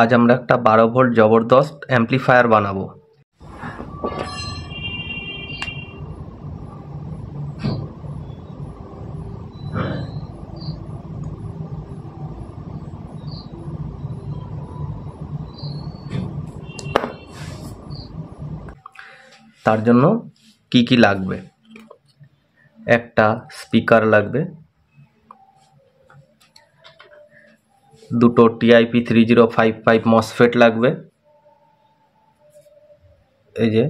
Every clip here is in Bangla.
আজ আমরা একটা 12 ভোল্ট জবরদস্ত অ্যাম্প্লিফায়ার বানাবো। তার জন্য কি কি লাগবে? একটা স্পিকার লাগবে, দুটো TIP 3055 মসফেট লাগবে, এই যে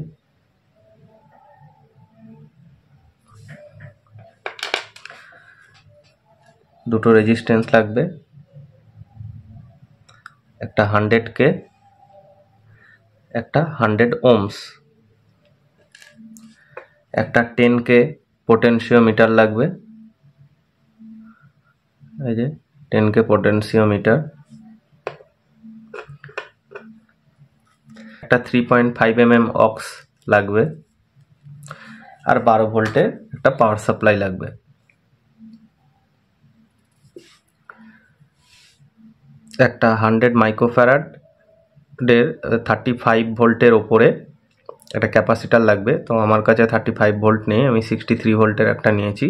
দুটো রেজিস্ট্যান্স লাগবে, একটা 100K, একটা 100 ohms, একটা 10K পোটেনশিওমিটার লাগবে, এই যে 10K পোটেনশিওমিটার, একটা 3.5 mm অক্স লাগবে, আর 12 ভোল্টের একটা পাওয়ার সাপ্লাই লাগবে। একটা 100 মাইক্রোফ্যারাডের 35 ভোল্টের ওপরে একটা ক্যাপাসিটার লাগবে। তো আমার কাছে 35 ভোল্ট নেই, আমি 63 ভোল্টের একটা নিয়েছি,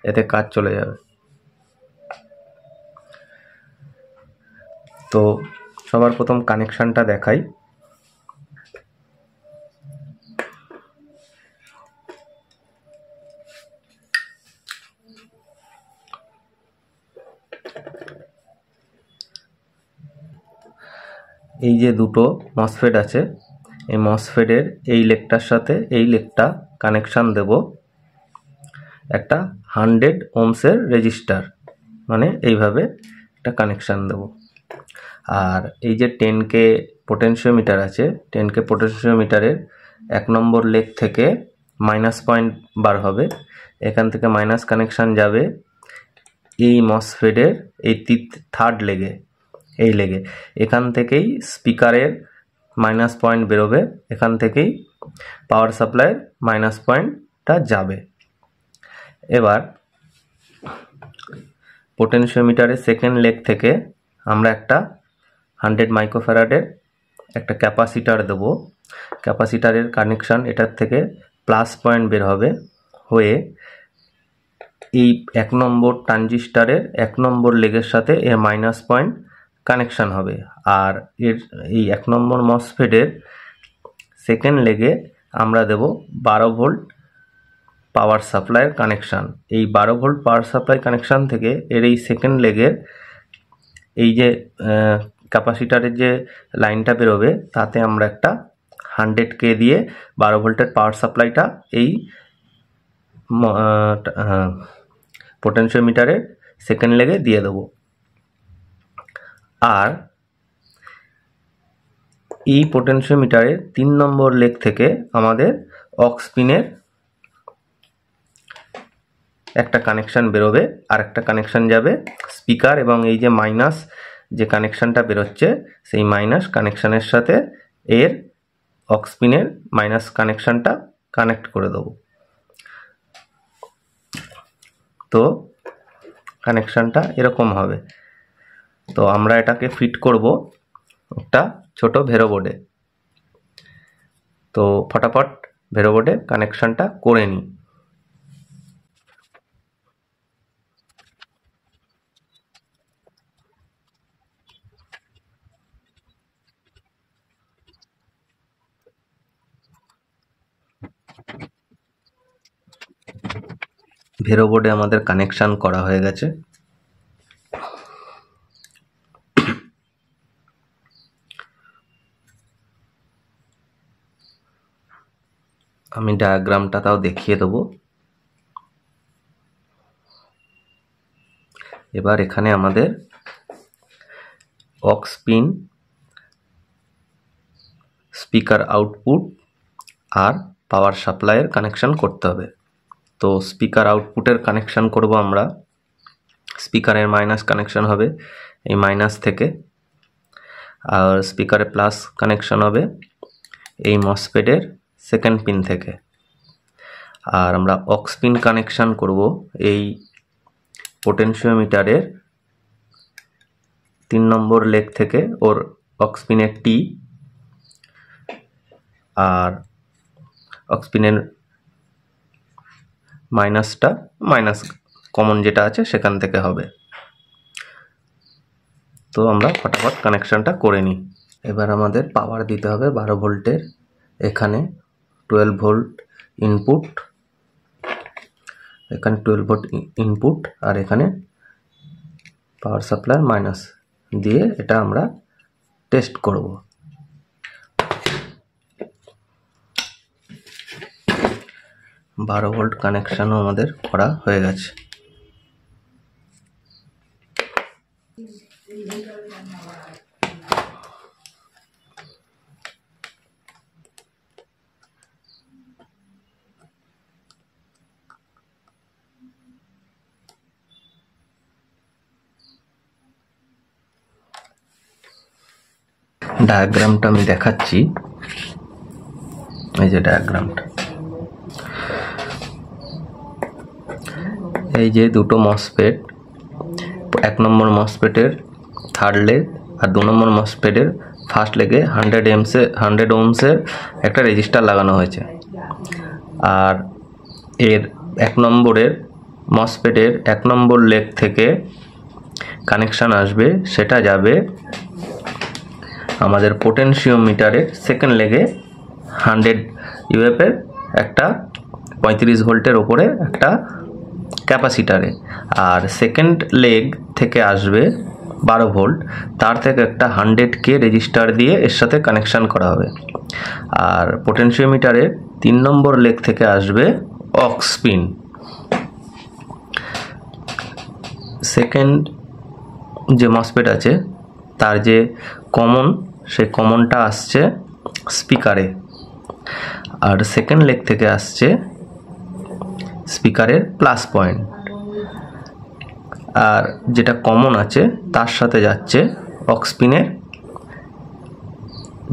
এতে কাজ চলে যাবে। তো সবার প্রথম কানেকশনটা দেখাই। এই যে দুটো মসফেট আছে, এই মসফেটের এই লেগটার সাথে এই লেগটা কানেকশান দেব একটা 100 ohmsের রেজিস্টার, মানে এইভাবে একটা কানেকশান দেব। আর এই যে 10K পোটেনশিওমিটার আছে, 10K পোটেনশিওমিটারের 1 নম্বর লেগ থেকে মাইনাস পয়েন্ট বার হবে, এখান থেকে মাইনাস কানেকশান যাবে এই মসফেটের এই থার্ড লেগে, এই লেগে এখান থেকেই স্পিকারের মাইনাস পয়েন্ট বেরোবে, এখান থেকেই পাওয়ার সাপ্লাইয়ের মাইনাস পয়েন্টটা যাবে। এবার পোটেনশিওমিটারের সেকেন্ড লেগ থেকে আমরা একটা 100 মাইক্রোফ্যারাডের একটা ক্যাপাসিটার দেবো। ক্যাপাসিটারের কানেকশান এটার থেকে প্লাস পয়েন্ট বের হবে, হয়ে এই 1 নম্বর ট্রানজিস্টারের 1 নম্বর লেগের সাথে এর মাইনাস পয়েন্ট কানেকশান হবে। আর এর এই 1 নম্বর মসফেটের সেকেন্ড লেগে আমরা দেব 12 ভোল্ট পাওয়ার সাপ্লাইয়ের কানেকশান। এই 12 ভোল্ট পাওয়ার সাপ্লাই কানেকশান থেকে এর এই সেকেন্ড লেগের এই যে ক্যাপাসিটারের যে লাইনটা বেরোবে, তাতে আমরা একটা 100K দিয়ে 12 ভোল্টের পাওয়ার সাপ্লাইটা এই পোটেনশিওমিটারের সেকেন্ড লেগে দিয়ে দেবো। আর এই পোটেনশিওমিটারের 3 নম্বর লেগ থেকে আমাদের অক্স পিনের একটা কানেকশান বেরোবে, আর একটা কানেকশান যাবে স্পিকার, এবং এই যে মাইনাস যে কানেকশানটা বেরোচ্ছে সেই মাইনাস কানেকশানের সাথে এর অক্স পিনের মাইনাস কানেকশানটা কানেক্ট করে দেবো। তো কানেকশানটা এরকম হবে। তো আমরা এটাকে ফিট করব একটা ছোট ভেরো বোর্ডে। তো ফটাফট ভেরো বোর্ডে কানেকশানটা করে নিই। ভেরো বোর্ডে আমাদের কানেকশান করা হয়ে গেছে। আমি ডায়াগ্রামটা তাও দেখিয়ে দেবো। এবার এখানে আমাদের অক্স পিন, স্পিকার আউটপুট আর পাওয়ার সাপ্লাইয়ের কানেকশান করতে হবে। তো স্পিকার আউটপুটের কানেকশান করব আমরা। স্পিকারের মাইনাস কানেকশান হবে এই মাইনাস থেকে, আর স্পিকারে প্লাস কানেকশান হবে এই মসফেটের সেকেন্ড পিন থেকে। আর আমরা অক্স পিন কানেকশান করব এই পোটেনশিওমিটারের 3 নম্বর লেগ থেকে, ওর অক্স পিনের টি, আর অক্স পিনের মাইনাসটা মাইনাস কমন যেটা আছে সেখান থেকে হবে। তো আমরা ফটাফট কানেকশানটা করে নিই। এবার আমাদের পাওয়ার দিতে হবে 12 ভোল্টের। এখানে 12 ভোল্ট ইনপুট, এখানে 12 ভোল্ট ইনপুট, আর এখানে পাওয়ার সাপ্লাই মাইনাস দিয়ে এটা আমরা টেস্ট করব। বারো ভোল্ট কানেকশানও আমাদের করা হয়ে গেছে। ডায়াগ্রামটা আমি দেখাচ্ছি, এই যে ডায়াগ্রামটা, এই যে দুটো মসফেট, 1 নম্বর মসফেটের থার্ড লেগ আর 2 নম্বর মসফেটের ফার্স্ট লেগে 100 ওহমসের একটা রেজিস্টার লাগানো হয়েছে। আর এর 1 নম্বরের মসফেটের 1 নম্বর লেগ থেকে কানেকশান আসবে, সেটা যাবে আমাদের পোটেনশিওমিটারের সেকেন্ড লেগে 100 ইউএফের একটা 35 ভোল্টের ওপরে একটা ক্যাপাসিটারে। আর সেকেন্ড লেগ থেকে আসবে 12 ভোল্ট, তার থেকে একটা 100K রেজিস্টার দিয়ে এর সাথে কানেকশান করা হবে। আর পোটেনশিওমিটারের 3 নম্বর লেগ থেকে আসবে অক্স পিন। সেকেন্ড যে মসফেট আছে তার যে কমন, সেই কমনটা আসছে স্পিকারে, আর সেকেন্ড লেগ থেকে আসছে স্পিকারের প্লাস পয়েন্ট, আর যেটা কমন আছে তার সাথে যাচ্ছে অক্স পিনের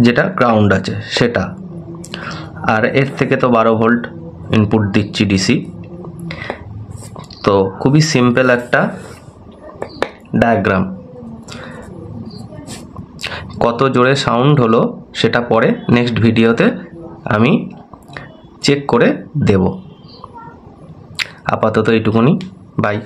যেটা গ্রাউন্ড আছে সেটা। আর এর থেকে তো 12 ভোল্ট ইনপুট দিচ্ছি ডিসি। তো খুবই সিম্পল একটা ডায়াগ্রাম। কত জোরে সাউন্ড হলো সেটা পরে নেক্সট ভিডিওতে আমি চেক করে দেব। আপাতত এইটুকুনি, বাই।